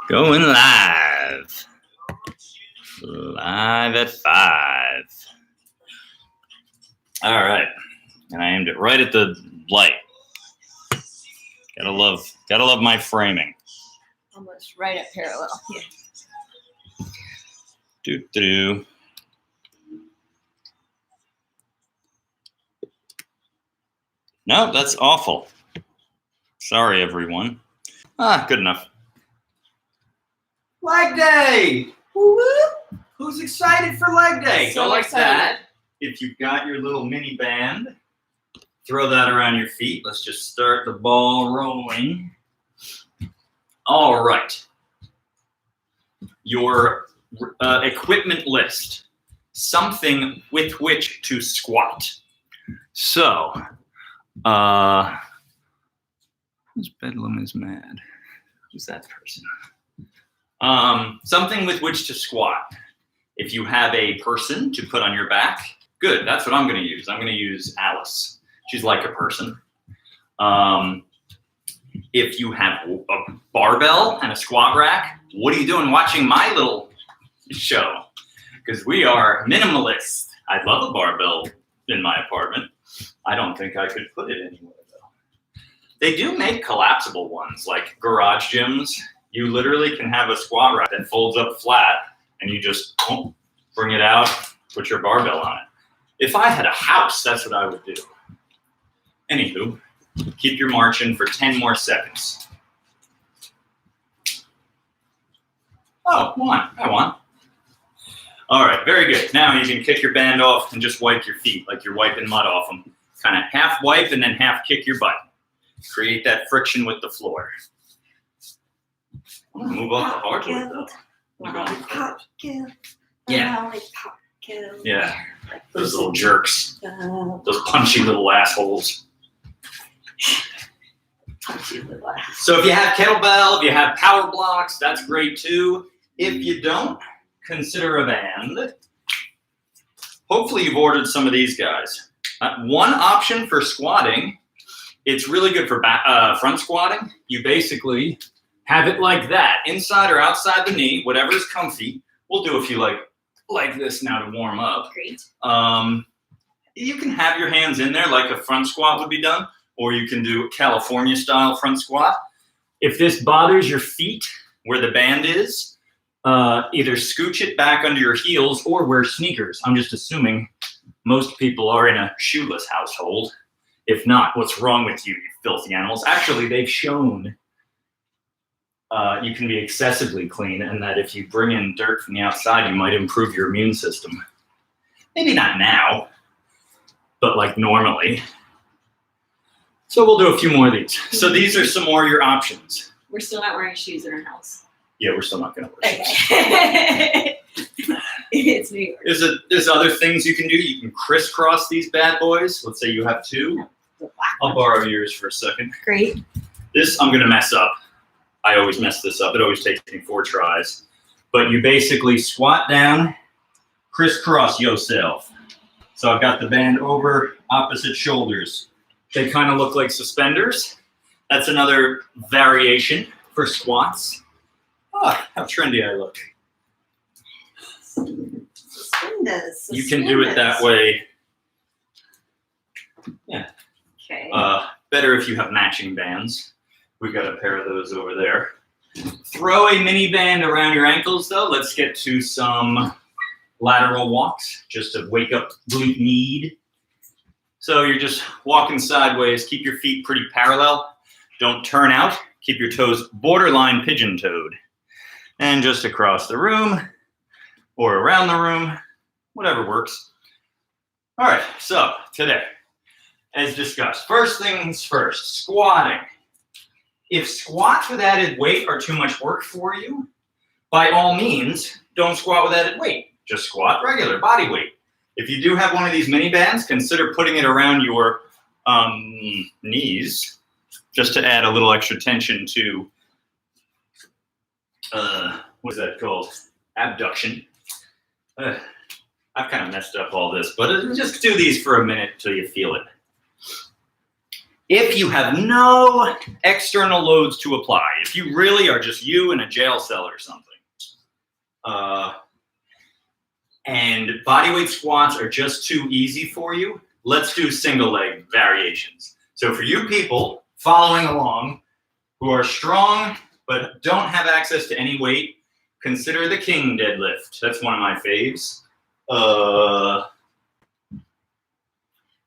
Going live. Live at 5. All right. And I aimed it right at the light. Gotta love my framing. Almost right at parallel. Yeah. Do. No, that's awful. Sorry, everyone. Good enough. Leg Day! Woo-woo. Who's excited for Leg Day? So Go like excited. that. If you've got your little mini band, throw that around your feet. Let's just start the ball rolling. All right. Your equipment list. Something with which to squat. So, whose bedlam is mad? Who's that person? Something with which to squat. If you have a person to put on your back, good. That's what I'm going to use. I'm going to use Alice. She's like a person. If you have a barbell and a squat rack, what are you doing watching my little show? Because we are minimalist. I'd love a barbell in my apartment. I don't think I could put it anywhere, though. They do make collapsible ones, like garage gyms. You literally can have a squat rack that folds up flat, and you just bring it out, put your barbell on it. If I had a house, that's what I would do. Anywho, keep your marching for 10 more seconds. Oh, I won. All right, very good. Now you can kick your band off and just wipe your feet like you're wiping mud off them. Kind of half wipe and then half kick your butt. Create that friction with the floor. I'm gonna move off the hardwood though. Yeah. Yeah. Those little jerks. Those punchy little assholes. So if you have kettlebell, if you have power blocks, that's great too. If you don't, consider a band. Hopefully you've ordered some of these guys. One option for squatting, it's really good for front squatting. You basically have it like that, inside or outside the knee, whatever's comfy. We'll do a few like this now to warm up. Great. You can have your hands in there like a front squat would be done, or you can do California style front squat. If this bothers your feet where the band is, either scooch it back under your heels or wear sneakers. I'm just assuming most people are in a shoeless household. If not, what's wrong with you, you filthy animals? Actually, they've shown you can be excessively clean, and that if you bring in dirt from the outside, you might improve your immune system. Maybe not now, but like normally. So we'll do a few more of these. So these are some more of your options. We're still not wearing shoes in our house. Yeah, we're still not going to wear shoes. Okay. It's New York. There's other things you can do. You can crisscross these bad boys. Let's say you have two. I'll borrow yours for a second. Great. This I'm going to mess up. I always mess this up. It always takes me 4 tries. But you basically squat down, crisscross yourself. So I've got the band over opposite shoulders. They kind of look like suspenders. That's another variation for squats. Oh, how trendy I look. Suspenders. You can do it that way. Yeah. Okay. Better if you have matching bands. We got a pair of those over there. Throw a mini band around your ankles though. Let's get to some lateral walks just to wake up glute need. So you're just walking sideways. Keep your feet pretty parallel. Don't turn out. Keep your toes borderline pigeon-toed. And just across the room or around the room, whatever works. All right, so today, as discussed, first things first, squatting. If squats with added weight are too much work for you, by all means, don't squat with added weight. Just squat regular body weight. If you do have one of these mini bands, consider putting it around your knees, just to add a little extra tension to, what's that called? Abduction. I've kind of messed up all this, but just do these for a minute till you feel it. If you have no external loads to apply, if you really are just you in a jail cell or something, and bodyweight squats are just too easy for you, let's do single leg variations. So for you people following along who are strong but don't have access to any weight, consider the king deadlift. That's one of my faves.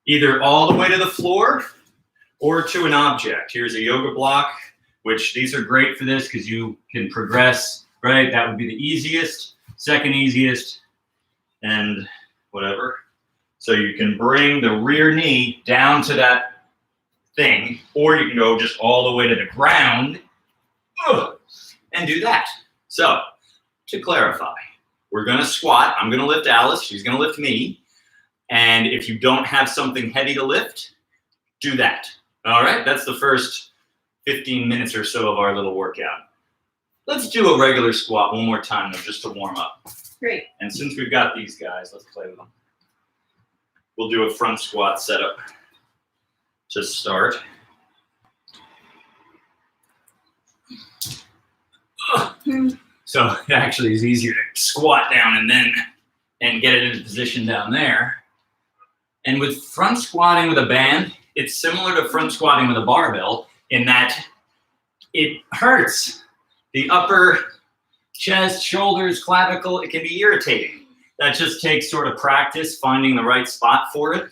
Either all the way to the floor or to an object. Here's a yoga block, which these are great for this because you can progress, right? That would be the easiest, second easiest, and whatever. So you can bring the rear knee down to that thing, or you can go just all the way to the ground and do that. So to clarify, we're gonna squat. I'm gonna lift Alice, she's gonna lift me. And if you don't have something heavy to lift, do that. All right, that's the first 15 minutes or so of our little workout. Let's do a regular squat one more time though, just to warm up. Great. And since we've got these guys, let's play with them. We'll do a front squat setup to start. So it actually is easier to squat down and get it into position down there. And with front squatting with a band, it's similar to front squatting with a barbell in that it hurts. The upper chest, shoulders, clavicle, it can be irritating. That just takes sort of practice finding the right spot for it.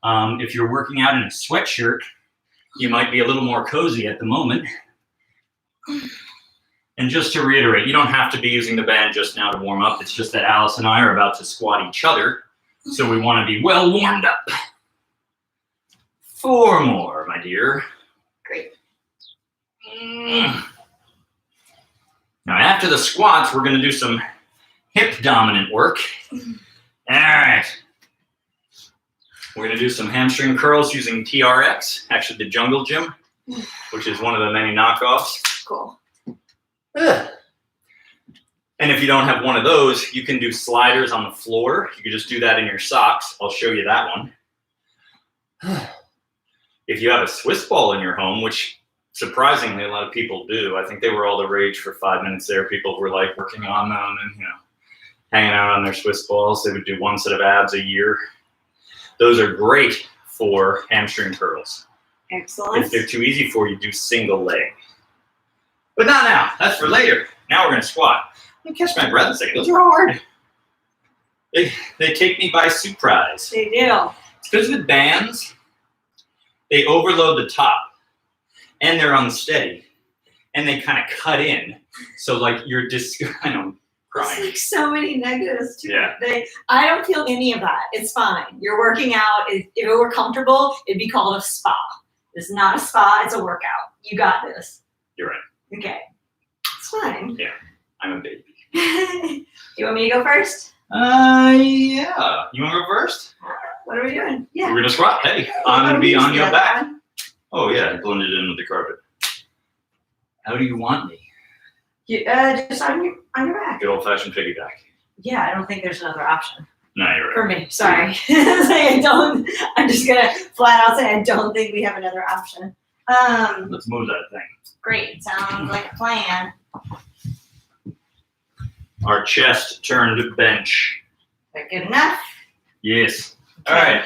If you're working out in a sweatshirt, you might be a little more cozy at the moment. And just to reiterate, you don't have to be using the band just now to warm up. It's just that Alice and I are about to squat each other. So we want to be well warmed up. 4 more, my dear. Great. Now after the squats, we're going to do some hip dominant work. All right. We're going to do some hamstring curls using TRX, actually the Jungle Gym, which is one of the many knockoffs. Cool. And if you don't have one of those, you can do sliders on the floor. You can just do that in your socks. I'll show you that one. If you have a Swiss ball in your home, which surprisingly a lot of people do, I think they were all the rage for 5 minutes there. People were like working on them and hanging out on their Swiss balls. They would do 1 set of abs a year. Those are great for hamstring curls. Excellent. If they're too easy for you, do single leg. But not now. That's for later. Now we're going to squat. Let me catch my breath a second. Those are hard. They take me by surprise. They do. It's because with bands, they overload the top and they're unsteady and they kind of cut in. So like you're just, I know, There's crying. like so many negatives to Yeah. it. I don't feel any of that. It's fine. You're working out. If it were comfortable, it'd be called a spa. It's not a spa. It's a workout. You got this. You're right. Okay. It's fine. I'm a baby. You want me to go first? Yeah. You want to go first? What are we doing? Yeah. We're going to squat. Hey, I'm going to be on your back. Oh, yeah. Blended in with the carpet. How do you want me? Just on your back. Good old-fashioned piggyback. Yeah, I don't think there's another option No, you're right. for me. Sorry. I'm just gonna flat out say I don't think we have another option. Let's move that thing. Great. Sounds like a plan. Our chest turned bench. Is that good enough? Yes. All right.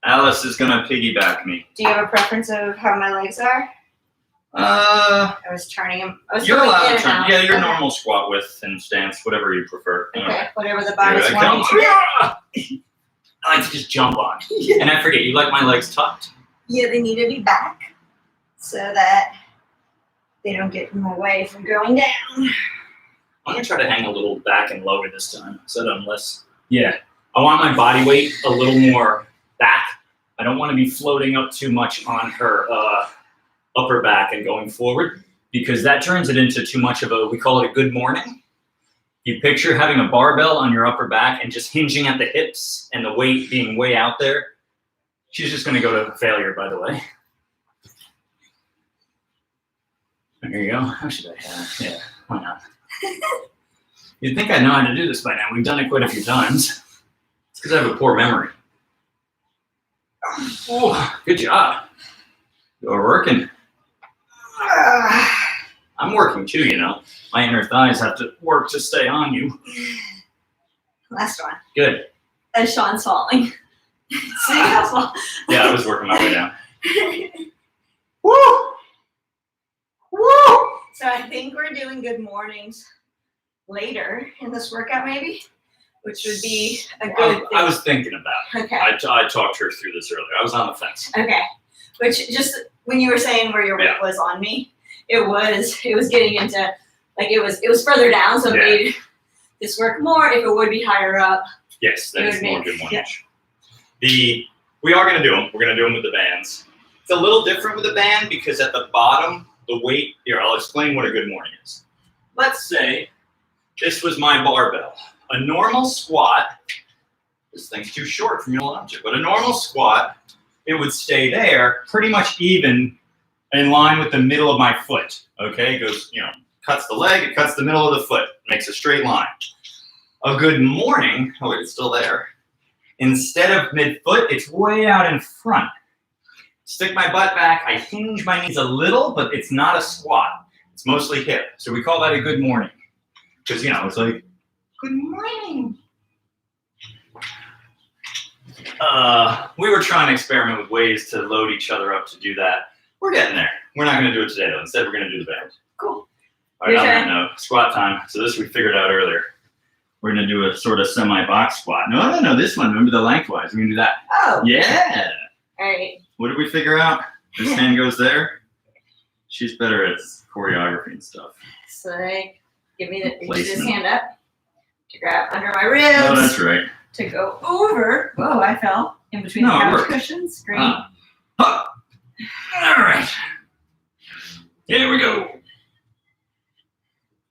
Alice is going to piggyback me. Do you have a preference of how my legs are? I was turning them. You're allowed in to and turn. out. Yeah, your Okay. normal squat width and stance, whatever you prefer. Okay, whatever the Here body's I come. wanting to. I like to just jump on. And I forget, you like my legs tucked? Yeah, they need to be back so that they don't get in my way from going down. I'm going to try to hang a little back and lower this time. So that I'm less. Yeah. I want my body weight a little more back. I don't want to be floating up too much on her upper back and going forward because that turns it into too much of we call it a good morning. You picture having a barbell on your upper back and just hinging at the hips and the weight being way out there. She's just going to go to failure, by the way. There you go. How should I have? Yeah, why not? You'd think I know how to do this by now. We've done it quite a few times. It's because I have a poor memory. Oh, good job. You're working. I'm working too, you know. My inner thighs have to work to stay on you. Last one. Good. As Sean's falling. See how fall. Yeah, I was working my way down. Woo! Woo! So I think we're doing good mornings later in this workout, maybe, which would be a good I was thinking about it. Okay. I talked her through this earlier. I was on the fence. Okay. Which just when you were saying where your weight was on me, it was getting into like it was further down, so it made this work more if it would be higher up. Yes, that is more good morning. Yeah. We are gonna do them. We're gonna do them with the bands. It's a little different with the band because at the bottom, the weight, here, I'll explain what a good morning is. Let's say this was my barbell. A normal squat, this thing's too short for me to hold on to, but a normal squat, it would stay there pretty much even in line with the middle of my foot. Okay, it goes, cuts the leg, it cuts the middle of the foot, makes a straight line. A good morning, oh wait, it's still there. Instead of mid-foot, it's way out in front. Stick my butt back, I hinge my knees a little, but it's not a squat. It's mostly hip. So we call that a good morning. Because, it's like, good morning. We were trying to experiment with ways to load each other up to do that. We're getting there. We're not going to do it today, though. Instead, we're going to do the band. Cool. All right, on that note, squat time. So this we figured out earlier. We're going to do a sort of semi-box squat. No, this one. Remember the lengthwise. We're going to do that. Oh. Yeah. All right. What did we figure out? This hand goes there. She's better at choreography and stuff. So give me Placement. this hand up to grab under my ribs. Oh, that's right. To go over. Whoa, I fell in between No, the it couch worked. cushions. Great. All right. Here we go.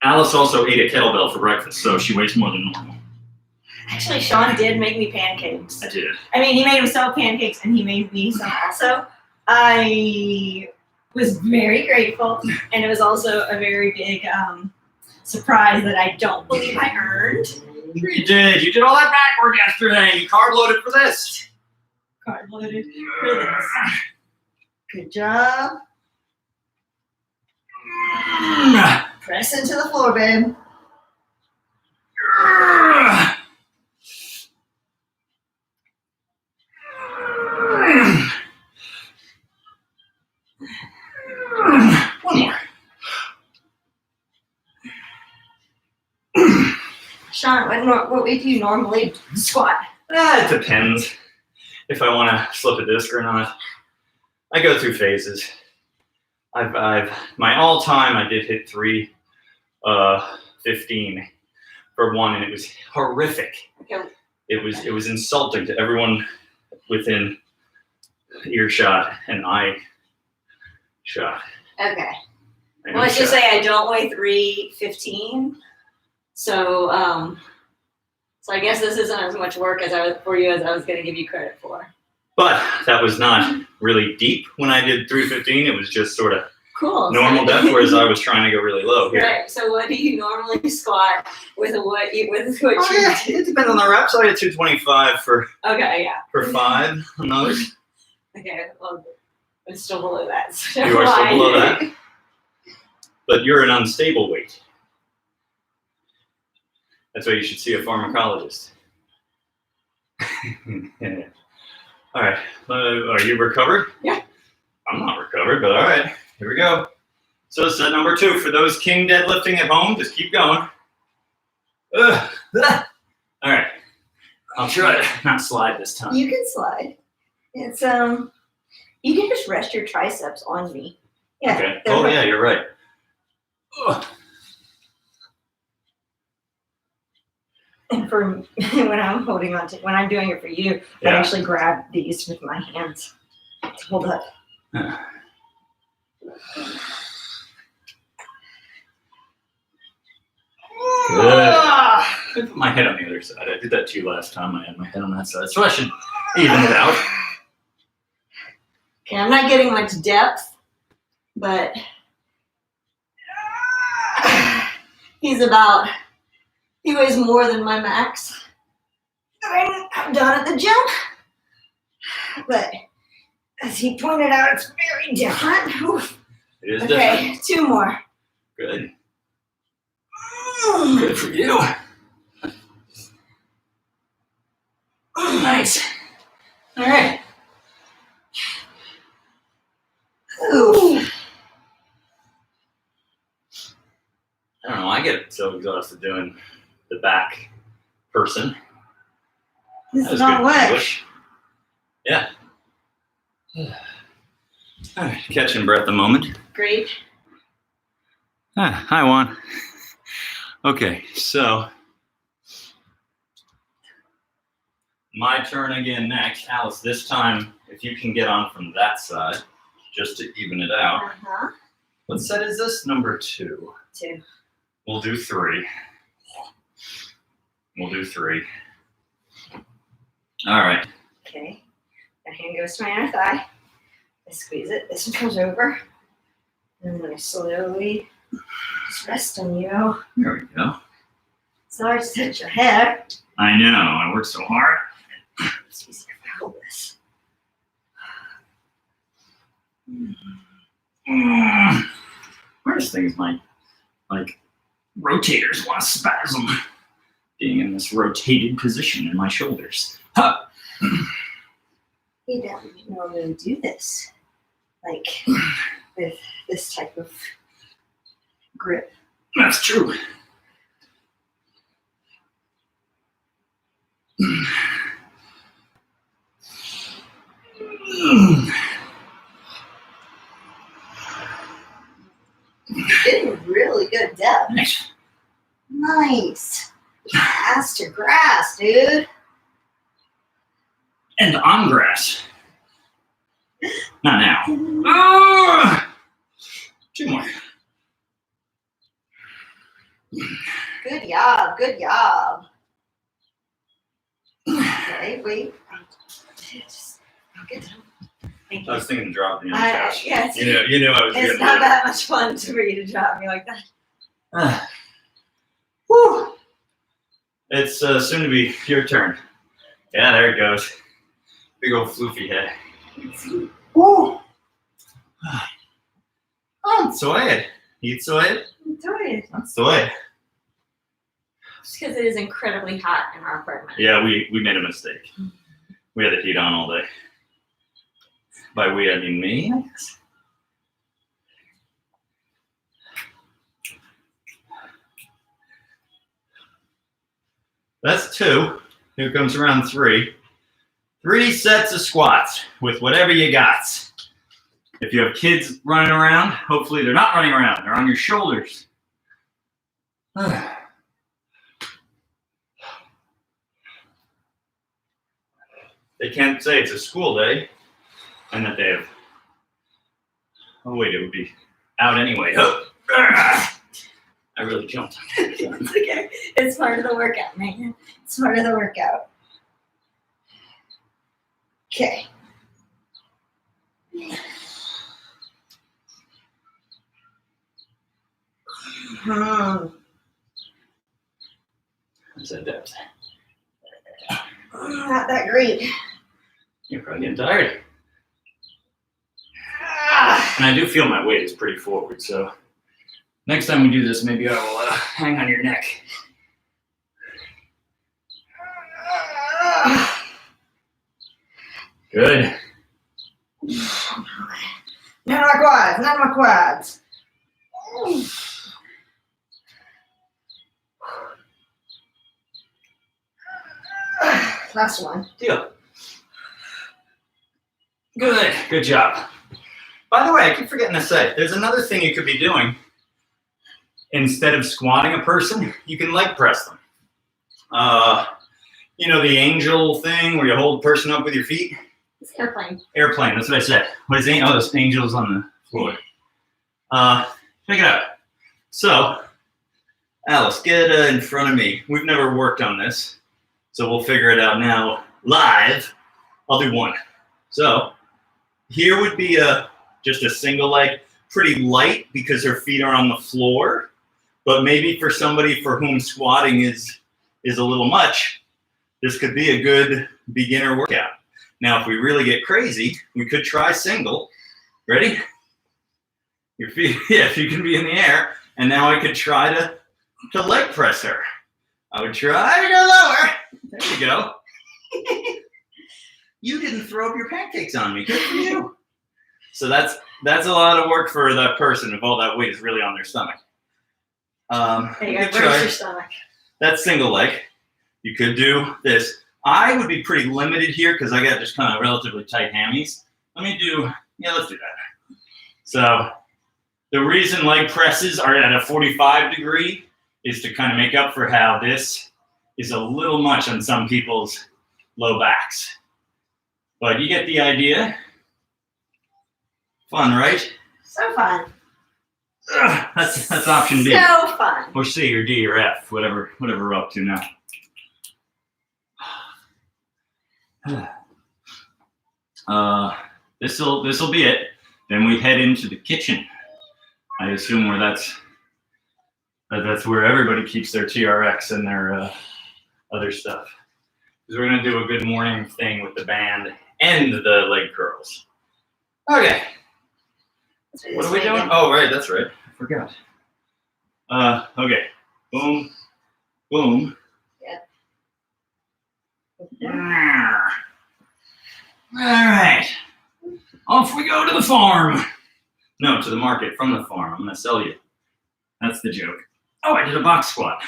Alice also ate a kettlebell for breakfast, so she weighs more than normal. Actually, Sean did make me pancakes. I did. I mean, he made himself pancakes and he made me some also. I was very grateful, and it was also a very big surprise that I don't believe I earned. Sure you did. You did all that back work yesterday. You carb loaded for this. Card loaded for this. Good job. Press into the floor, babe. One more. Sean, what weight do you normally squat? It depends if I want to slip a disc or not. I go through phases. I've my all-time I did hit 315 for one, and it was horrific. Okay. It was insulting to everyone within earshot and eye shot. Okay. I Well, let's just say I don't weigh 315. So I guess this isn't as much work as I was for you as I was going to give you credit for. But that was not really deep when I did 315. It was just sort of Cool. normal depth, whereas I was trying to go really low here. Right. So what do you normally squat with what you? It depends on the reps. I had 225 for Okay. Yeah. 5 on those. Okay. Well, I'm still below that. So You are still fine. below that. But you're an unstable weight. That's why you should see a pharmacologist. Yeah. All right. Are you recovered? Yeah. I'm not recovered, but all right. Here we go. So set number 2. For those king deadlifting at home, just keep going. All right. I'll try to not slide this time. You can slide. It's you can just rest your triceps on me. Yeah. Okay. Oh, yeah, you're right. Ugh. And for when I'm holding on to, when I'm doing it for you, I Yeah. actually grab these with my hands to hold up. Good. I put my head on the other side. I did that to you last time. I had my head on that side, so I should even it out. Okay, I'm not getting much depth, but he weighs more than my max. I'm done at the gym, but as he pointed out, it's very different. Oof. It is different. Okay, 2 more. Good. Good for you. Nice. All right. Ooh. I don't know. I get so exhausted doing the back person. This That is was not good what. English. Yeah. All right, catching breath a moment. Great. Hi, Juan. Okay, so my turn again next. Alice, this time, if you can get on from that side, just to even it out. Uh-huh. What set is this? Number 2. 2. We'll do 3. We'll do 3. All right. Okay. My hand goes to my inner thigh. I squeeze it. This one comes over. And then I slowly just rest on you. There we go. Sorry to touch your hair. I know. I worked so hard. It's easier if I hold this. Worst thing is my rotators want to spasm. Being in this rotated position in my shoulders. Huh. You don't normally do this. Like, with this type of grip. That's true. You're getting really good depth. Nice. Nice. Grass to grass, dude. And on grass. Not now. 2 more. Good job, good job. Okay, wait. I'll get down. Thank you. I was thinking of dropping you on the couch. Yes. You knew I was It's good. not that much fun for you to drop me like that. Whew. It's soon to be your turn. Yeah, there it goes. Big old floofy head. Woo. Oh, soy. Eat soy. Enjoy it. That's soy. Just because it is incredibly hot in our apartment. Yeah, we made a mistake. We had the heat on all day. By we, I mean me. I guess. That's 2. Here comes round 3. 3 sets of squats with whatever you got. If you have kids running around, hopefully they're not running around. They're on your shoulders. They can't say it's a school day and that they have. Oh, wait, it would be out anyway. I really jumped. It's okay. It's part of the workout, man. It's part of the workout. Okay. How's that depth? Not that great. You're probably getting tired. And I do feel my weight is pretty forward, so next time we do this, maybe I will hang on your neck. Good. None of my quads. None of my quads. Last one. Deal. Good. Good job. By the way, I keep forgetting to say, there's another thing you could be doing. Instead of squatting a person, you can leg press them. You know the angel thing where you hold the person up with your feet? It's airplane. Airplane, that's what I said. What is it? Oh, there's angels on the floor. Check it out. So, Alice, get in front of me. We've never worked on this, so we'll figure it out now live. I'll do 1. So, here would be just a single leg, pretty light because her feet are on the floor, but maybe for somebody for whom squatting is a little much, this could be a good beginner workout. Now, if we really get crazy, we could try single. Ready? Your feet, yeah, if you can be in the air. And now I could try to leg press her. I would try to go lower. There you go. You didn't throw up your pancakes on me. Good for you. So that's a lot of work for that person if all that weight is really on their stomach. There you go, brace your stomach. That's single leg. You could do this. I would be pretty limited here because I got just kind of relatively tight hammies. Let's do that. So the reason leg presses are at a 45 degree is to kind of make up for how this is a little much on some people's low backs. But you get the idea. Fun, right? So fun. Ugh, that's option B. So fun. Or C or D or F, whatever we're up to now. This'll be it. Then we head into the kitchen. I assume that's where everybody keeps their TRX and their other stuff. Because we're gonna do a good morning thing with the band and the leg curls. Okay. What are we doing? Again. Oh, right, that's right. I forgot. Okay. Boom. Boom. Yeah. All right. Off we go to the farm. No, to the market from the farm. I'm going to sell you. That's the joke. Oh, I did a box squat.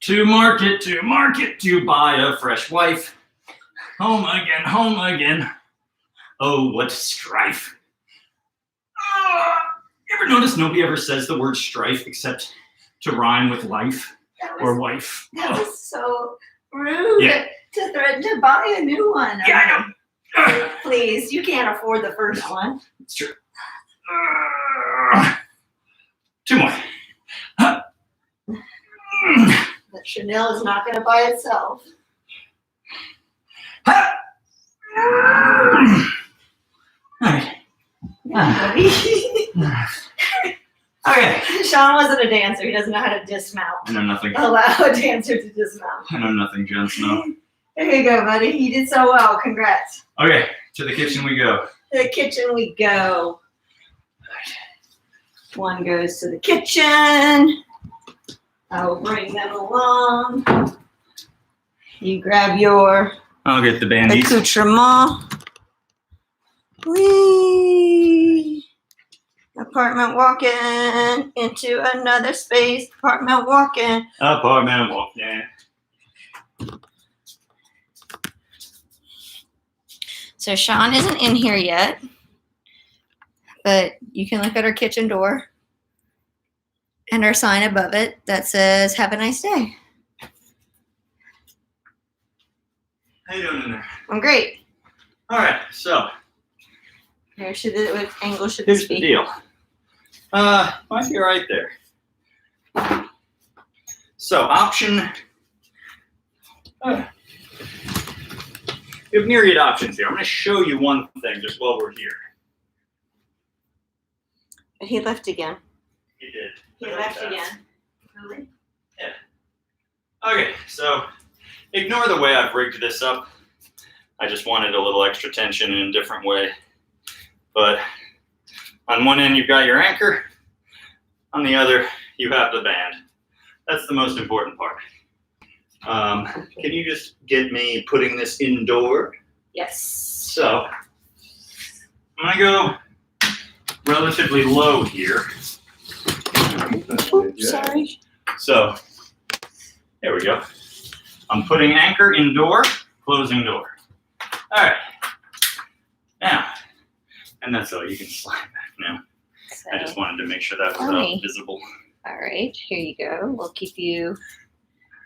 To market, to buy a fresh wife. Home again. Oh, what strife. You ever notice nobody ever says the word strife except to rhyme with life or wife? That was so rude Yeah. to threaten to buy a new one. Yeah, I know. Please, you can't afford the first one. It's true. Two more. But Chanel is not going to buy itself. All right. Okay. Sean wasn't a dancer. He doesn't know how to dismount. I know nothing. Allow a dancer to dismount. I know nothing, Jon Snow. There you go, buddy. You did so well. Congrats. Okay, to the kitchen we go. To the kitchen we go. One goes to the kitchen. I will bring them along. You grab your I'll get the bandies. accoutrement. Whee! Apartment walking into another space. Apartment walking. Apartment walking. So Sean isn't in here yet, but you can look at our kitchen door and our sign above it that says, "Have a nice day." How you doing in there? I'm great. All right, so Here should it with angle should here's this the be? deal. Might be right there. So option. We have myriad options here. I'm going to show you one thing just while we're here. He left again. He did. He left again. Really? Okay, so ignore the way I've rigged this up. I just wanted a little extra tension in a different way. But on one end, you've got your anchor. On the other, you have the band. That's the most important part. Can you just get me putting this indoor? Yes. So I'm gonna go relatively low here. Oops, sorry. So there we go. I'm putting anchor indoor, closing door. All right. Now, and that's all. You can slide back now. I just wanted to make sure that was Okay. visible. All right, here you go. We'll keep you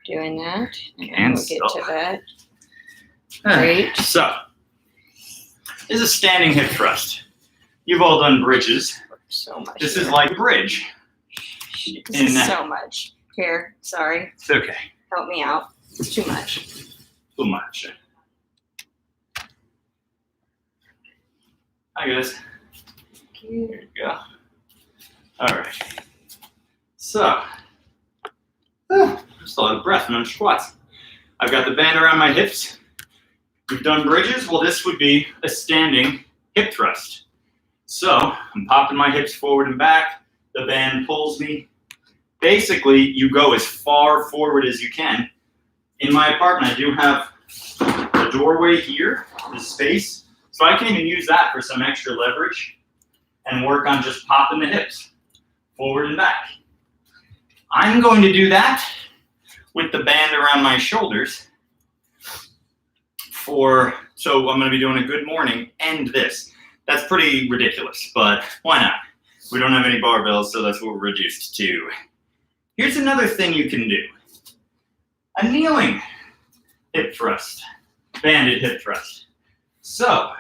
doing that, and And we'll get to stop. that. Great. So, this is a standing hip thrust. You've all done bridges. So much. This is here. like a bridge. This is so much. Here, sorry. It's okay. Help me out. It's too much. Too much. Hi guys. Here you go. All right. So, still out of breath and I'm squats. I've got the band around my hips. We've done bridges. Well, this would be a standing hip thrust. So I'm popping my hips forward and back. The band pulls me. Basically, you go as far forward as you can. In my apartment, I do have a doorway here, this space. So I can even use that for some extra leverage and work on just popping the hips forward and back. I'm going to do that with the band around my shoulders so I'm going to be doing a good morning and this. That's pretty ridiculous, but why not? We don't have any barbells, so that's what we're reduced to. Here's another thing you can do. A kneeling hip thrust, banded hip thrust. So,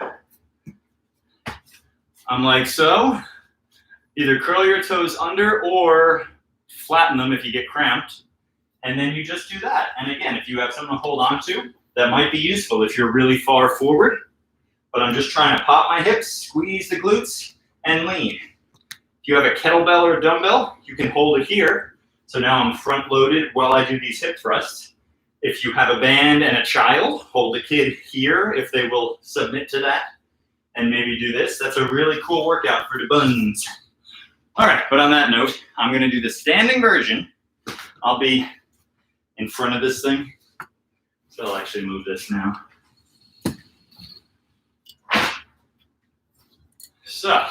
I'm like so. Either curl your toes under or flatten them if you get cramped. And then you just do that. And again, if you have something to hold on to, that might be useful if you're really far forward. But I'm just trying to pop my hips, squeeze the glutes, and lean. If you have a kettlebell or a dumbbell, you can hold it here. So now I'm front loaded while I do these hip thrusts. If you have a band and a child, hold the kid here if they will submit to that. And maybe do this. That's a really cool workout for the buns. All right, but on that note, I'm gonna do the standing version. I'll be in front of this thing. So I'll actually move this now. So,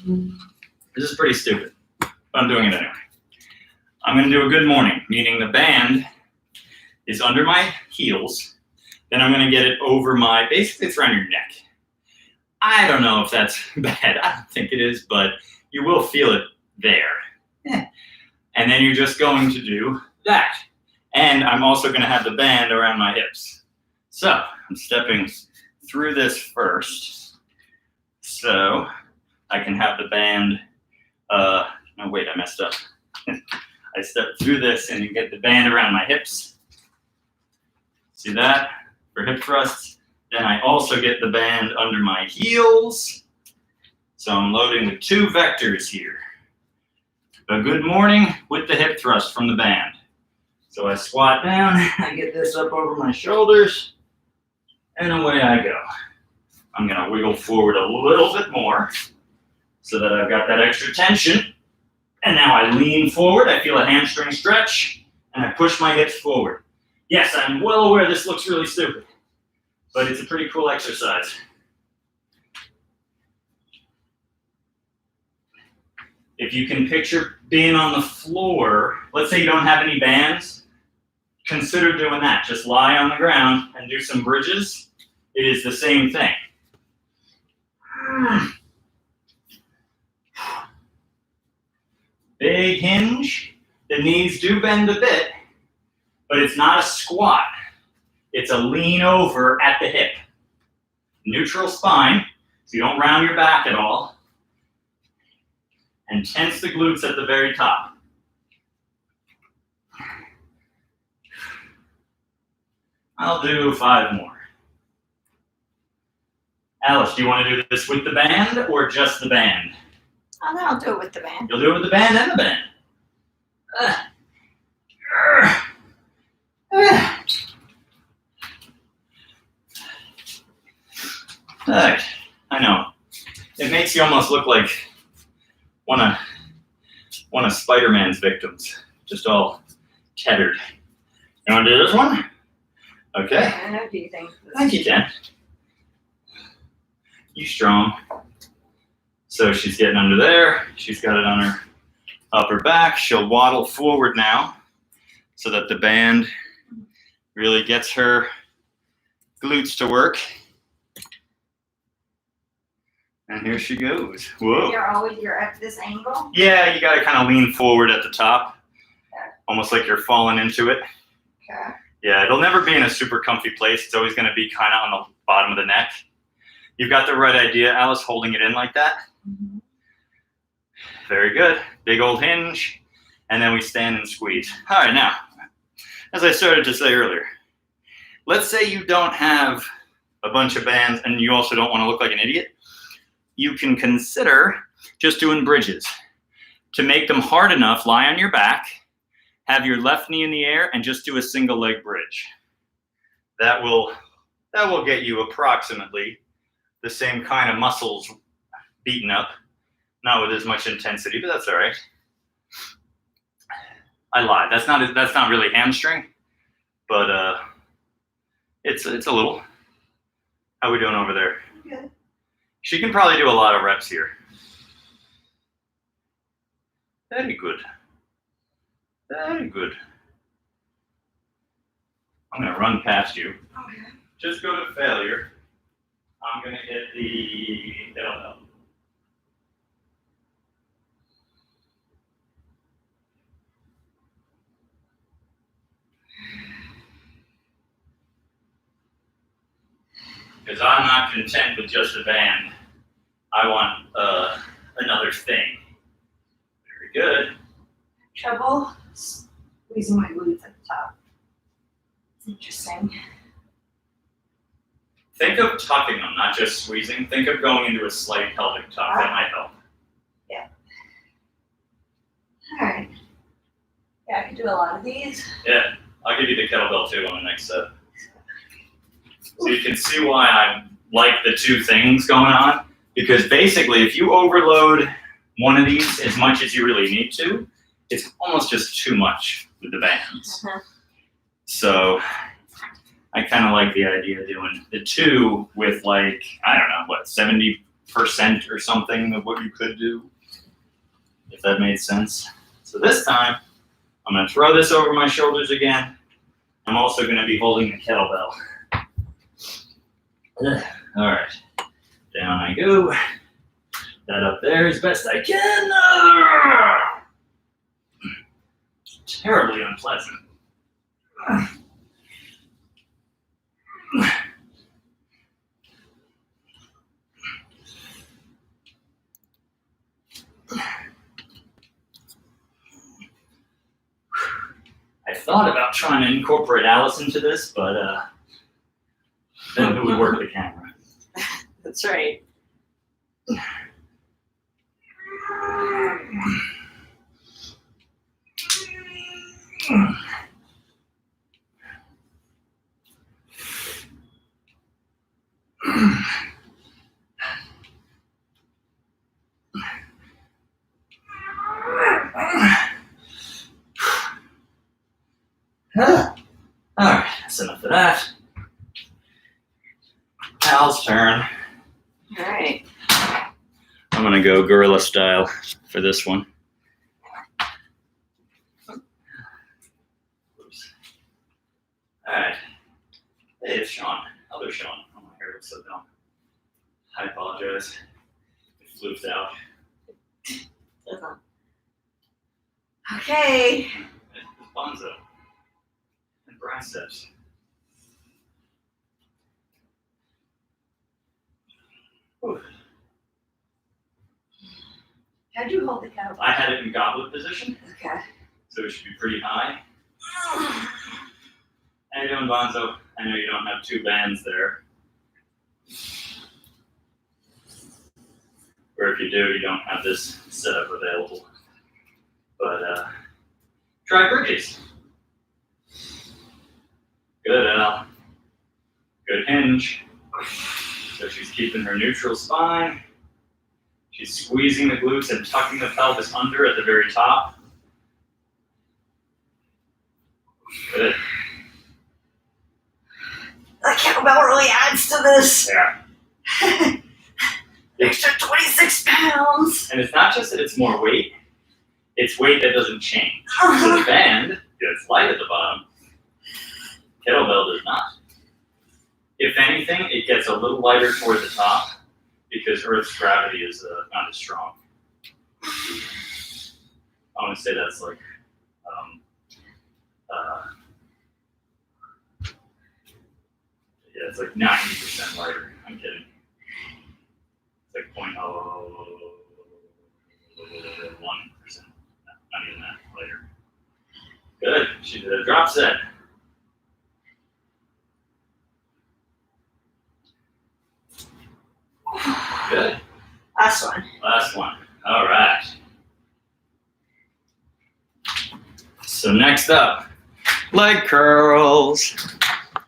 this is pretty stupid, but I'm doing it anyway. I'm gonna do a good morning, meaning the band is under my heels. Then I'm gonna get it over basically it's around your neck. I don't know if that's bad, I don't think it is, but you will feel it there. And then you're just going to do that. And I'm also gonna have the band around my hips. So, I'm stepping through this first. So, I can have the band, no wait, I messed up. I step through this and you get the band around my hips. See that? For hip thrusts. Then I also get the band under my heels. So I'm loading with two vectors here. A good morning with the hip thrust from the band. So I squat down, I get this up over my shoulders, and away I go. I'm gonna wiggle forward a little bit more so that I've got that extra tension. And now I lean forward, I feel a hamstring stretch, and I push my hips forward. Yes, I'm well aware this looks really stupid, but it's a pretty cool exercise. If you can picture being on the floor, let's say you don't have any bands, consider doing that. Just lie on the ground and do some bridges. It is the same thing. Big hinge. The knees do bend a bit, but it's not a squat. It's a lean over at the hip. Neutral spine, so you don't round your back at all. And tense the glutes at the very top. I'll do 5 more. Alice, do you want to do this with the band or just the band? Oh, then I'll do it with the band. You'll do it with the band and the band. I know. It makes you almost look like one of Spider-Man's victims, just all tethered. You want to do this one? Okay. How do you think? I think you can. You strong. So she's getting under there. She's got it on her upper back. She'll waddle forward now so that the band really gets her glutes to work. And here she goes. Whoa. You're at this angle? Yeah, you got to kind of lean forward at the top, almost like you're falling into it. Okay. Yeah, it'll never be in a super comfy place. It's always going to be kind of on the bottom of the neck. You've got the right idea, Alice, holding it in like that. Mm-hmm. Very good. Big old hinge. And then we stand and squeeze. All right, now, as I started to say earlier, let's say you don't have a bunch of bands and you also don't want to look like an idiot. You can consider just doing bridges. To make them hard enough, lie on your back, have your left knee in the air, and just do a single leg bridge. That will get you approximately the same kind of muscles beaten up. Not with as much intensity, but that's all right. I lied. That's not really hamstring, but it's a little. How we doing over there? Good. She can probably do a lot of reps here. Very good. Very good. I'm gonna run past you. Okay. Just go to failure. I'm gonna hit the kettlebell. Because I'm not content with just a band. I want another thing. Very good. Trouble squeezing my glutes at the top. It's interesting. Think of tucking them, not just squeezing. Think of going into a slight pelvic tuck. That might help. All right. Yeah, I can do a lot of these. Yeah, I'll give you the kettlebell too on the next set. So you can see why I like the two things going on. Because basically, if you overload one of these as much as you really need to, it's almost just too much with the bands. So I kind of like the idea of doing the two with like, I don't know, what, 70% or something of what you could do, if that made sense. So this time, I'm going to throw this over my shoulders again. I'm also going to be holding the kettlebell. All right, down I go. That up there as best I can. Terribly unpleasant. I thought about trying to incorporate Alice into this, but then who would work the camera? That's right. All right, that's enough of that. Al's turn. All right. I'm gonna go gorilla style for this one. Oops. All right. Hey, it's Sean. Other Sean. Oh, my hair looks so dumb. I apologize. It floofed out. Okay. It's Bonzo. And biceps. Whew. How'd you hold the kettlebell? I had it in goblet position, Okay. so it should be pretty high. How you doing, Bonzo? I know you don't have two bands there. Or if you do, you don't have this setup available. But try bridges. Good, Al. Good hinge. So she's keeping her neutral spine. She's squeezing the glutes and tucking the pelvis under at the very top. Good. The kettlebell really adds to this. Yeah. Extra 26 pounds. And it's not just that it's more weight, it's weight that doesn't change. So the band gets light at the bottom. Kettlebell does not. If anything, it gets a little lighter toward the top because Earth's gravity is not as strong. I want to say that's like, yeah, it's like 90% lighter. I'm kidding. It's like 0.01%. Not even that lighter. Good. She did a drop set. Good. Last one. Last one. All right. So next up, leg curls.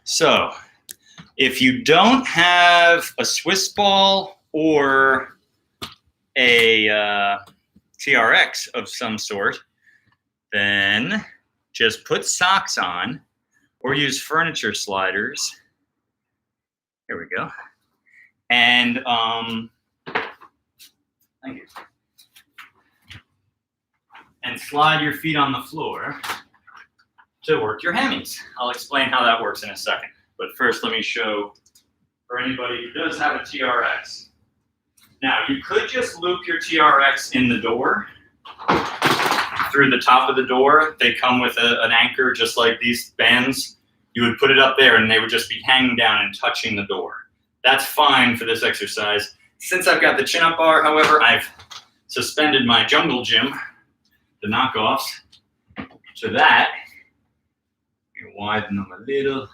So if you don't have a Swiss ball or a TRX of some sort, then just put socks on or use furniture sliders. Here we go. And thank you. And slide your feet on the floor to work your hammies. I'll explain how that works in a second. But first, let me show for anybody who does have a TRX. Now, you could just loop your TRX in the door, through the top of the door. They come with an anchor just like these bands. You would put it up there and they would just be hanging down and touching the door. That's fine for this exercise. Since I've got the chin-up bar, however, I've suspended my Jungle Gym, the knockoffs, to that. You widen them a little.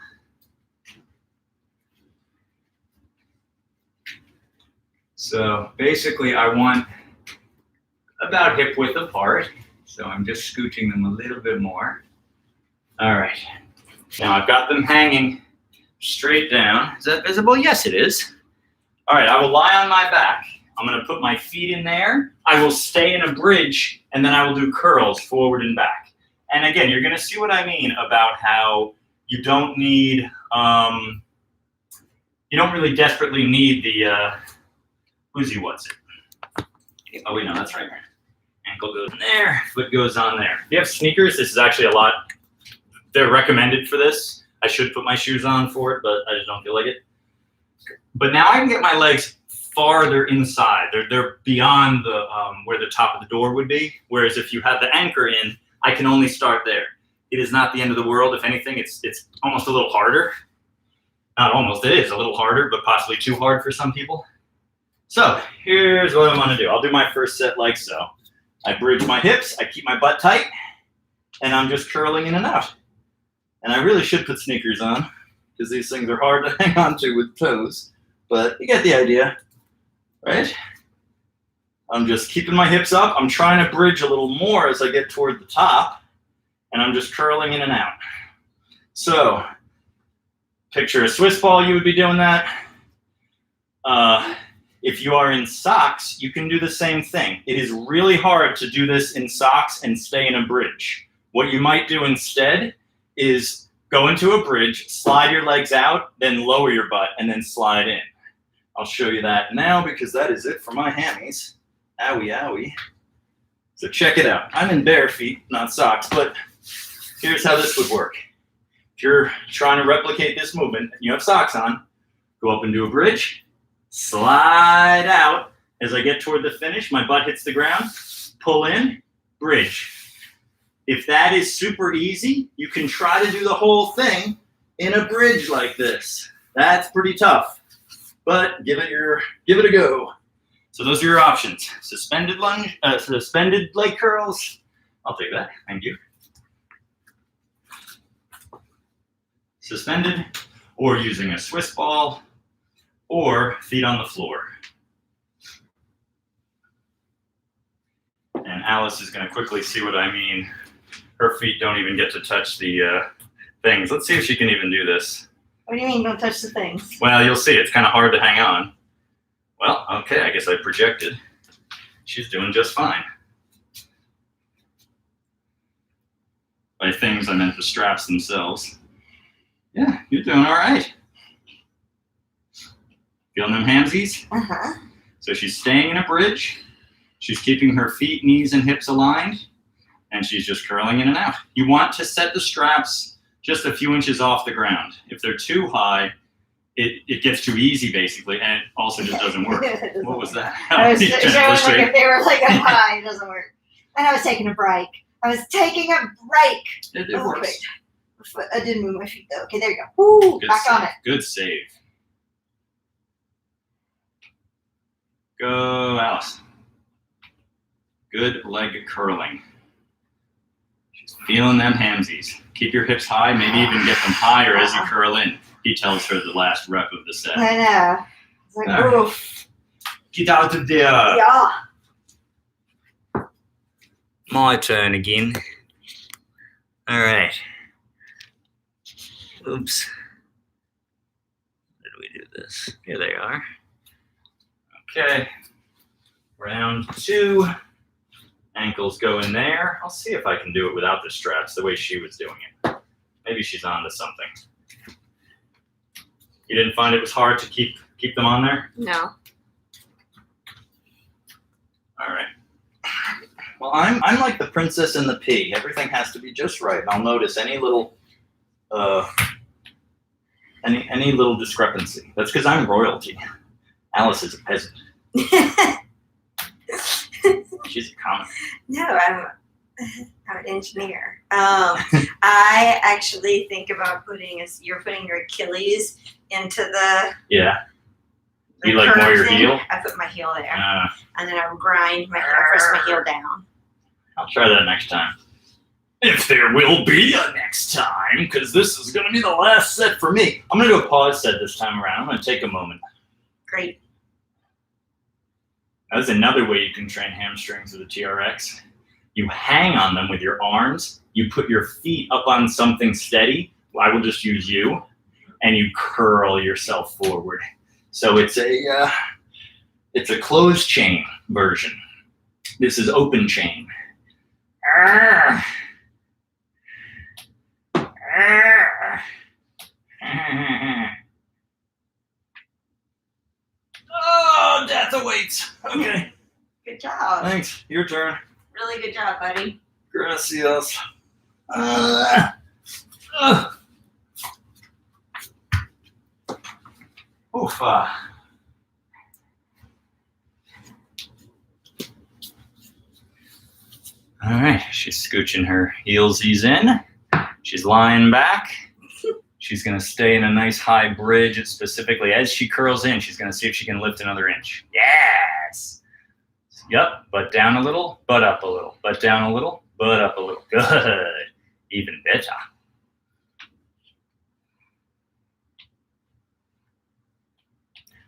So basically I want about hip width apart. So I'm just scooching them a little bit more. All right. Now I've got them hanging straight down. Is that visible? Yes, it is. All right, I will lie on my back. I'm gonna put my feet in there. I will stay in a bridge and then I will do curls forward and back. And again, you're gonna see what I mean about how you don't need, you don't really desperately need the, whoosy what's it? Oh wait, no, that's right. Ankle goes in there, foot goes on there. If you have sneakers, this is actually a lot, they're recommended for this. I should put my shoes on for it, but I just don't feel like it. But now I can get my legs farther inside. They're beyond the where the top of the door would be. Whereas if you have the anchor in, I can only start there. It is not the end of the world. If anything, it's almost a little harder. Not almost, it is a little harder, but possibly too hard for some people. So here's what I'm gonna do. I'll do my first set like so. I bridge my hips, I keep my butt tight, and I'm just curling in and out. And I really should put sneakers on, because these things are hard to hang on to with toes, but you get the idea, right? I'm just keeping my hips up. I'm trying to bridge a little more as I get toward the top, and I'm just curling in and out. So, picture a Swiss ball, you would be doing that. If you are in socks, you can do the same thing. It is really hard to do this in socks and stay in a bridge. What you might do instead is go into a bridge, slide your legs out, then lower your butt, and then slide in. I'll show you that now because that is it for my hammies. Owie, owie. So check it out. I'm in bare feet, not socks, but here's how this would work. If you're trying to replicate this movement and you have socks on, go up into a bridge, slide out. As I get toward the finish, my butt hits the ground, pull in, bridge. If that is super easy, you can try to do the whole thing in a bridge like this. That's pretty tough, but give it a go. So those are your options. Suspended leg curls. I'll take that, thank you. Suspended, or using a Swiss ball, or feet on the floor. And Alice is gonna quickly see what I mean. Her feet don't even get to touch the things. Let's see if she can even do this. What do you mean don't touch the things? Well, you'll see. It's kind of hard to hang on. Well, okay, I guess I projected. She's doing just fine. By things, I meant the straps themselves. Yeah, you're doing all right. Feeling them hamsies? Uh-huh. So she's staying in a bridge. She's keeping her feet, knees, and hips aligned. And she's just curling in and out. You want to set the straps just a few inches off the ground. If they're too high, it gets too easy, basically, and it also just doesn't work. What was that? I was showing like if they were like up high, it doesn't work. And I was taking a break. It works. Wait. I didn't move my feet though. Okay, there you go. Woo, Good back save. on it. Good save. Go, Alice. Good leg curling. She's feeling them hamsies. Keep your hips high, maybe even get them higher as you curl in. He tells her the last rep of the set. I know. It's like, oof. Get out of there. Yeah. My turn again. All right. Oops. Where did we do this? Here they are. Okay. Round 2. Ankles go in there. I'll see if I can do it without the straps the way she was doing it. Maybe she's on to something. You didn't find it was hard to keep them on there? No. All right. Well, I'm like the princess and the pea. Everything has to be just right. I'll notice any little any little discrepancy. That's because I'm royalty. Alice is a peasant. She's a comic. No, I'm an engineer. I actually think about you're putting your Achilles into the Yeah. You like more curve your thing. heel? I put my heel there, and then I would grind my heel, press my heel down. I'll try that next time. If there will be a next time, because this is going to be the last set for me. I'm going to do a pause set this time around. I'm going to take a moment. Great. That's another way you can train hamstrings with a TRX. You hang on them with your arms. You put your feet up on something steady. I will just use you. And you curl yourself forward. So it's a closed chain version. This is open chain. Oh, death awaits. Okay. Good job. Thanks. Your turn. Really good job, buddy. Gracias. Oof. All right, she's scooching her heelsies in. She's lying back. She's gonna stay in a nice high bridge. Specifically, as she curls in, she's gonna see if she can lift another inch. Yes. Yep, butt down a little, butt up a little, butt down a little, butt up a little. Good. Even better.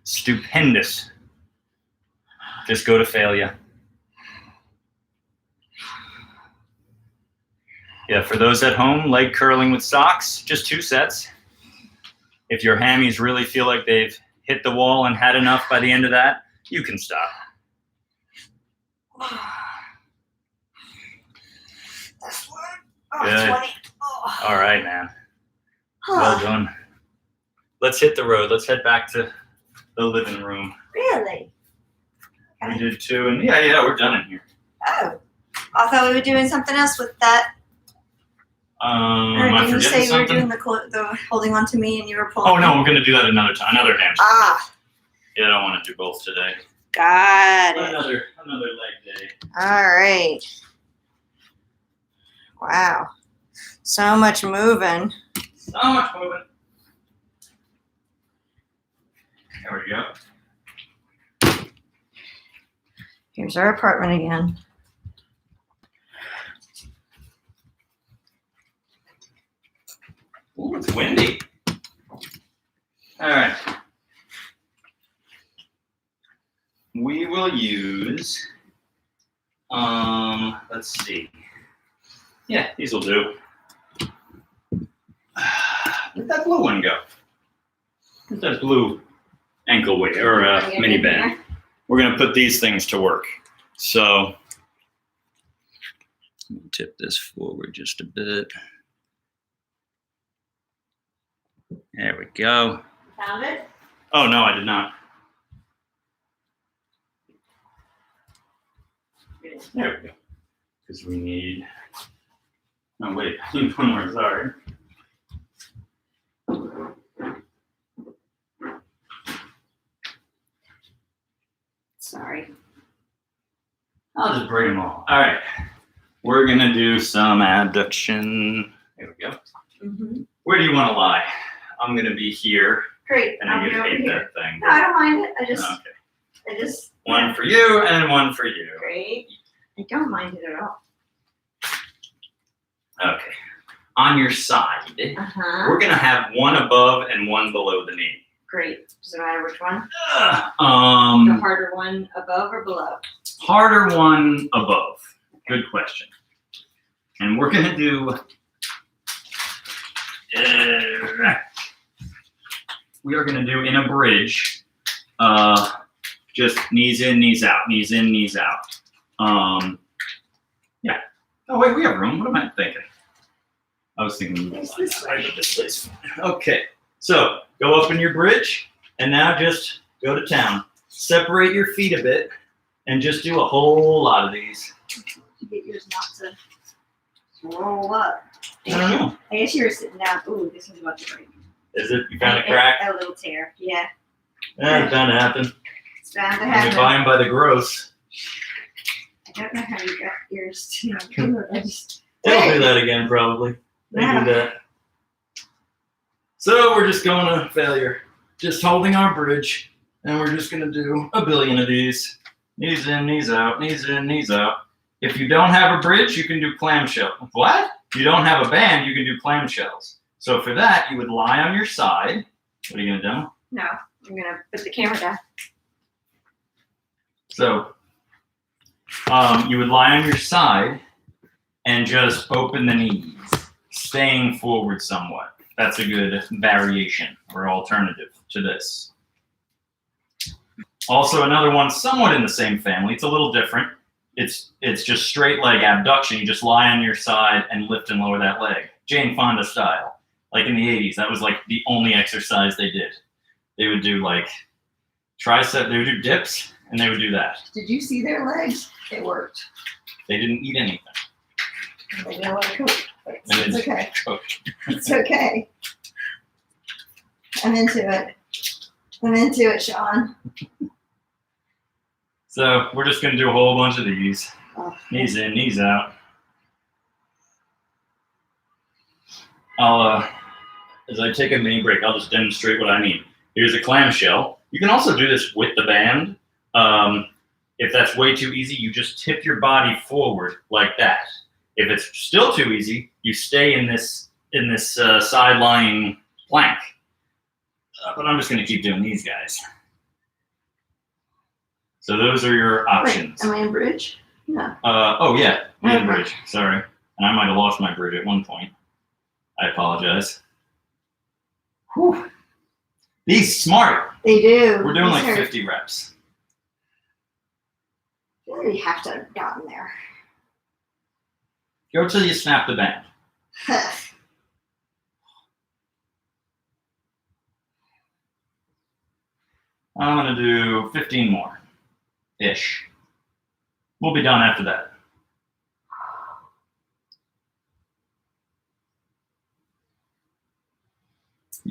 Stupendous. Just go to failure. Yeah, for those at home, leg curling with socks, just 2 sets. If your hammies really feel like they've hit the wall and had enough by the end of that, you can stop. That's one. Good. 20. Oh. All right, man. Well done. Let's hit the road. Let's head back to the living room. Really? We did 2, and yeah, we're done in here. Oh. I thought we were doing something else with that. Am I Didn't you say forgetting you were something? doing the holding on to me and you were pulling? Oh no, we're gonna do that another time, another hamstring. Ah, Yeah, I don't want to do both today. got it. Another leg day. All right. Wow. So much moving. So much moving. There we go. Here's our apartment again. Ooh, it's windy. All right. We will use, let's see. Yeah, these will do. Where'd that blue one go? Where's that blue ankle weight or mini band? We're gonna put these things to work. So, let me tip this forward just a bit. There we go. Found it? Oh, no, I did not. There we go. Because we need. Oh, wait. I need one more. Sorry. Sorry. I'll just bring them all. All right. We're going to do some abduction. There we go. Mm-hmm. Where do you want to lie? I'm going to be here. Great. And I'll you be over hate here. that thing. No, I don't mind it. Okay. Yeah. One for you and one for you. Great. I don't mind it at all. Okay. On your side, Uh-huh. we're going to have one above and one below the knee. Great. Does it matter which one? The Um, harder one above or below? harder one above. Good question. And we're going to do We are going to do in a bridge, just knees in, knees out, knees in, knees out. Yeah. Oh, wait, we have room. What am I thinking? I was thinking this place. Okay. So go up in your bridge, and now just go to town. Separate your feet a bit, and just do a whole lot of these. You get yours not to roll up. I don't know. I guess you were sitting down. Ooh, this one's about to break. Is it? You found a crack? A little tear. Yeah. It's bound to happen. It's bound to You happen. buy them by the gross. I don't know how you got yours to. I just. They'll do that again, probably. They Yeah. do that. So we're just going to failure. Just holding our bridge, and we're just going to do a billion of these. Knees in, knees out, knees in, knees out. If you don't have a bridge, you can do clamshell. What? You don't have a band, you can do clamshells. So for that, you would lie on your side. What are you going to demo? No, I'm gonna put the camera down. So you would lie on your side and just open the knees, staying forward somewhat. That's a good variation or alternative to this. Also, another one somewhat in the same family. It's a little different. It's just straight leg abduction. You just lie on your side and lift and lower that leg. Jane Fonda style. Like in the 80s, that was like the only exercise they did. They would do like tricep, they would do dips, and they would do that. Did you see their legs? They worked. They didn't eat anything. They didn't want to cook. But And it's it's okay. cooked. It's okay. I'm into it. I'm into it, Sean. So we're just gonna do a whole bunch of these. Oh, Knees in, knees out. I'll, as I take a mini break, I'll just demonstrate what I mean. Here's a clamshell. You can also do this with the band. If that's way too easy, you just tip your body forward like that. If it's still too easy, you stay in this side lying plank. But I'm just gonna keep doing these guys. So those are your options. wait, am I in bridge? No. Oh yeah, Okay. in bridge. Sorry, and I might have lost my bridge at one point. I apologize. Whew. Be smart. They do. We're doing These like hurt. 50 reps. You already have to have gotten there. Go till you snap the band. I'm gonna do 15 more, ish. We'll be done after that.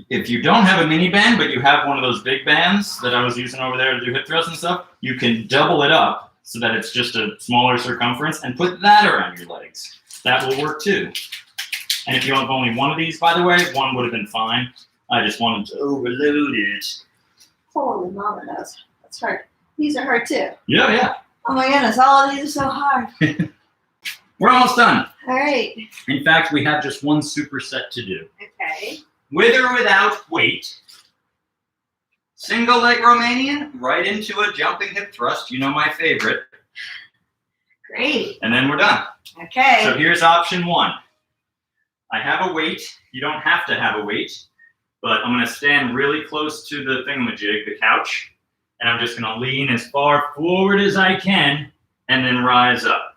If you don't have a mini band, but you have one of those big bands that I was using over there to do hip thrusts and stuff, you can double it up so that it's just a smaller circumference and put that around your legs. That will work too. And if you have only one of these, by the way, one would have been fine. I just wanted to overload it. Holy mama knows. That's hard. These are hard too. Yeah. Oh my goodness, all of these are so hard. We're almost done. All right. In fact, we have just one superset to do. Okay. With or without weight, single leg Romanian, right into a jumping hip thrust. You know my favorite. Great. And then we're done. Okay. So here's option one. I have a weight. You don't have to have a weight, but I'm going to stand really close to the thingamajig, the couch, and I'm just going to lean as far forward as I can and then rise up.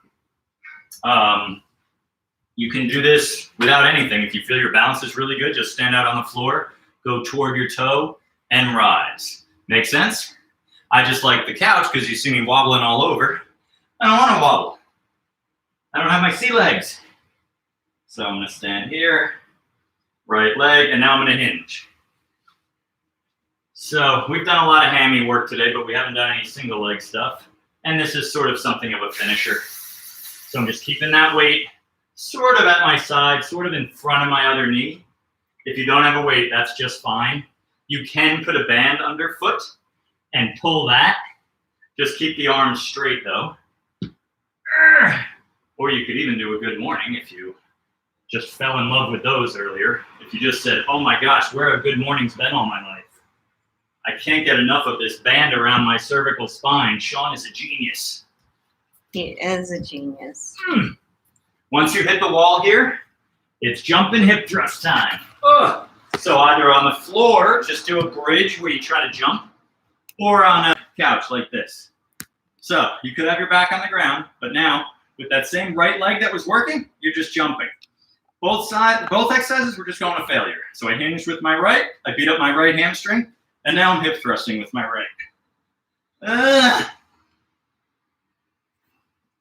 You can do this without anything. If you feel your balance is really good, just stand out on the floor, go toward your toe, and rise. Make sense? I just like the couch because you see me wobbling all over. I don't want to wobble. I don't have my sea legs. So I'm going to stand here, right leg, and now I'm going to hinge. So we've done a lot of hammy work today, but we haven't done any single leg stuff. And this is sort of something of a finisher. So I'm just keeping that weight sort of at my side, sort of in front of my other knee. If you don't have a weight, that's just fine. You can put a band underfoot and pull that. Just keep the arms straight though. Or you could even do a good morning if you just fell in love with those earlier. If you just said, oh my gosh, where have good mornings been all my life? I can't get enough of this band around my cervical spine. Sean is a genius. He is a genius. Once you hit the wall here, it's jumping hip thrust time. Ugh. So either on the floor, just do a bridge where you try to jump, or on a couch like this. So you could have your back on the ground, but now with that same right leg that was working, you're just jumping. Both exercises were just going to failure. So I hinged with my right, I beat up my right hamstring, and now I'm hip thrusting with my right.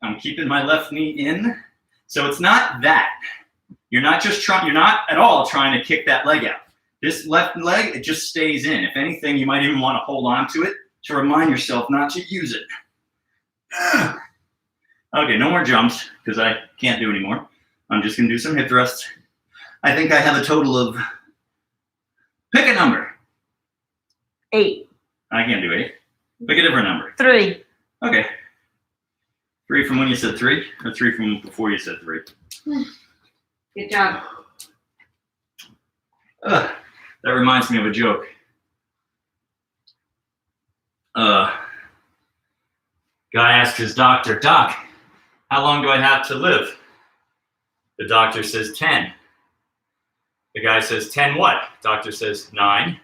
I'm keeping my left knee in. So it's not that. You're not at all trying to kick that leg out. This left leg, it just stays in. If anything, you might even want to hold on to it to remind yourself not to use it. Okay, no more jumps because I can't do anymore. I'm just going to do some hip thrusts. I think I have a total of, pick a number. 8. I can't do 8. Pick a different number. 3. Okay. 3 from when you said 3, or 3 from before you said 3? Good job. That reminds me of a joke. Guy asked his doctor, "Doc, how long do I have to live?" The doctor says 10. The guy says 10 what? Doctor says 9,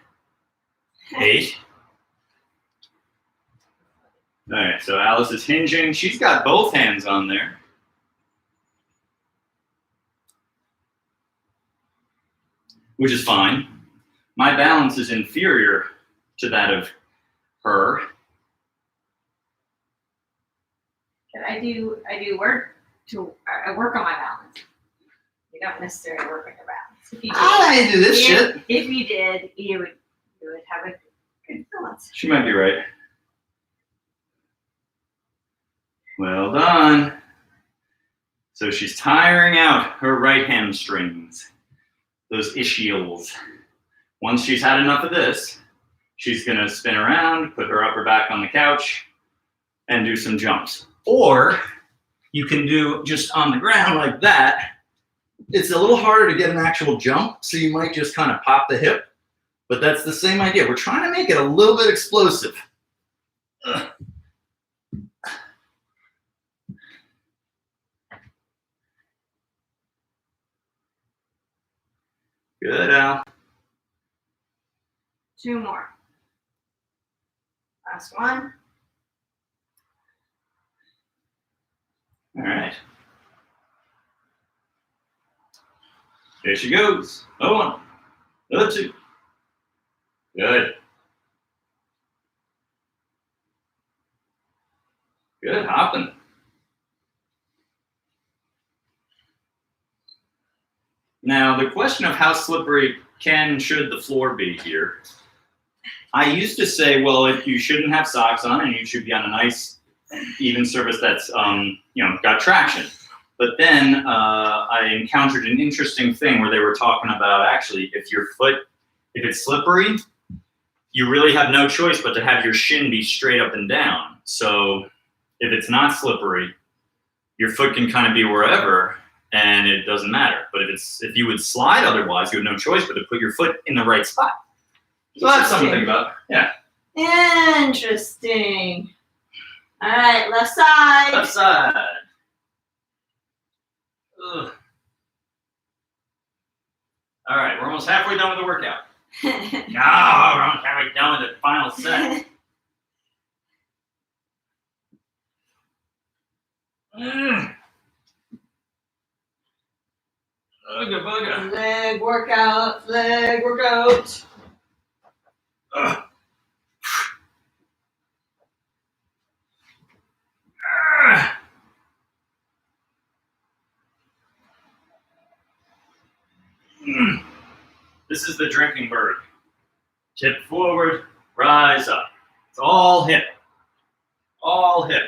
8. All right, so Alice is hinging. She's got both hands on there. Which is fine. My balance is inferior to that of her. I work on my balance. You don't necessarily work on your balance. If you did, I do this shit. If you did, you would have a good balance. She might be right. Well done. So she's tiring out her right hamstrings, those ischials. Once she's had enough of this, she's gonna spin around, put her upper back on the couch, and do some jumps. Or you can do just on the ground like that. It's a little harder to get an actual jump, so you might just kind of pop the hip, but that's the same idea. We're trying to make it a little bit explosive. Ugh. Good, Al. 2 more. Last one. All right. There she goes. Oh, 1. Another 2. Good. Good hopping. Now, the question of how slippery should the floor be here? I used to say, well, if you shouldn't have socks on and you should be on a nice, even surface that's, got traction. But then I encountered an interesting thing where they were talking about actually, if it's slippery, you really have no choice but to have your shin be straight up and down. So if it's not slippery, your foot can kind of be wherever and it doesn't matter. But if you would slide otherwise, you have no choice but to put your foot in the right spot. So that's something to think about. Yeah. Interesting. All right, left side. Left side. Ugh. All right, we're almost halfway done with the workout. No, we're almost halfway done with the final set. Bugga, bugga. Leg workout, leg workout. Ugh. This is the drinking bird. Tip forward, rise up. It's all hip. All hip.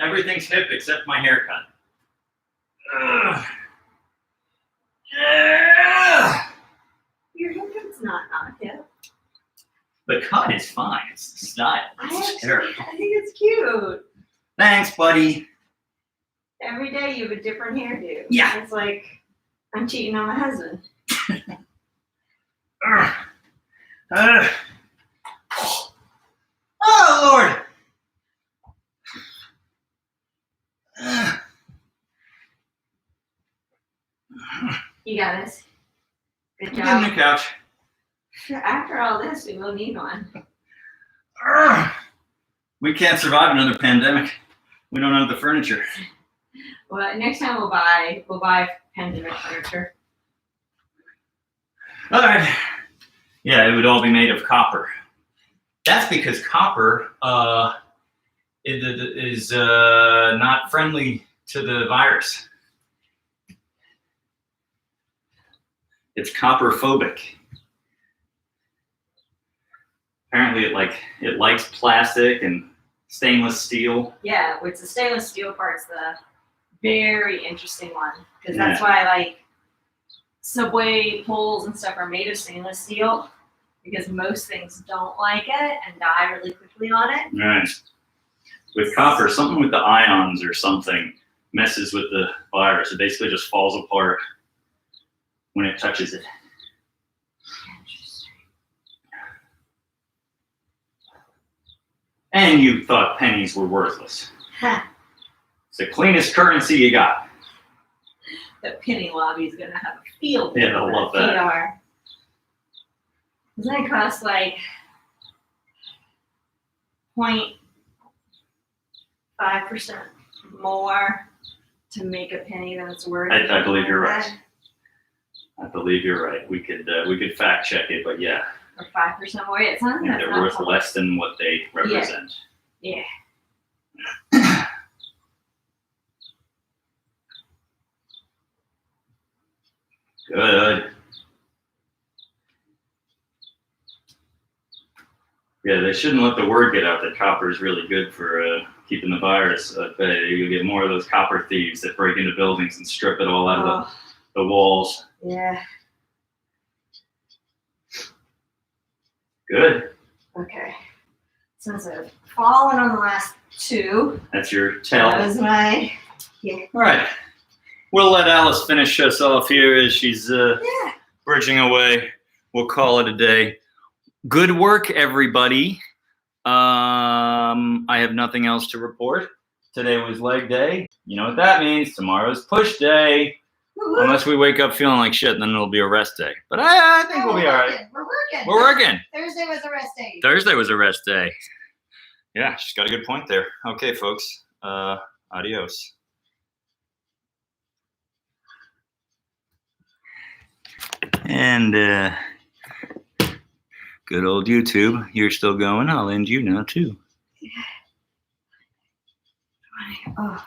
Everything's hip except my haircut. Yeah. Your haircut's not hip. The cut is fine. It's the style. I It's terrible. think it's cute. Thanks, buddy. Every day you have a different hairdo. Yeah. It's like I'm cheating on my husband. Oh, Lord. You got this. Good Get in the job. couch. After all this, we will need one. Urgh. We can't survive another pandemic. We don't have the furniture. Well, next time we'll buy pandemic furniture. All right. Yeah, it would all be made of copper. That's because copper is not friendly to the virus. It's copper phobic. Apparently, it likes plastic and stainless steel. Yeah, which the stainless steel part's the very interesting one because that's why like subway poles and stuff are made of stainless steel because most things don't like it and die really quickly on it. Right. With copper, something with the ions or something messes with the virus. It basically just falls apart when it touches it. And you thought pennies were worthless. Ha. It's the cleanest currency you got. The penny lobby is gonna have a field. Yeah, they'll love that. PR. Doesn't it cost like 0.5% more to make a penny than it's worth? I believe you're right. I believe you're right. We could fact check it, but yeah, Or 5% more. It's not. they're worth less than what they represent. Yeah. Good. Yeah, they shouldn't let the word get out that copper is really good for keeping the virus at bay. You'll get more of those copper thieves that break into buildings and strip it all out of the walls. Yeah. Good. Okay. Since I've fallen on the last two, That's your tell. that was my. All right. We'll let Alice finish us off here as she's bridging away. We'll call it a day. Good work, everybody. I have nothing else to report. Today was leg day. You know what that means. Tomorrow's push day. Unless we wake up feeling like shit, then it'll be a rest day. But I think we'll be all right. We're working. We're working. Thursday was a rest day. Thursday was a rest day. Yeah, she's got a good point there. Okay, folks. Adios. And good old YouTube. You're still going. I'll end you now too. Oh.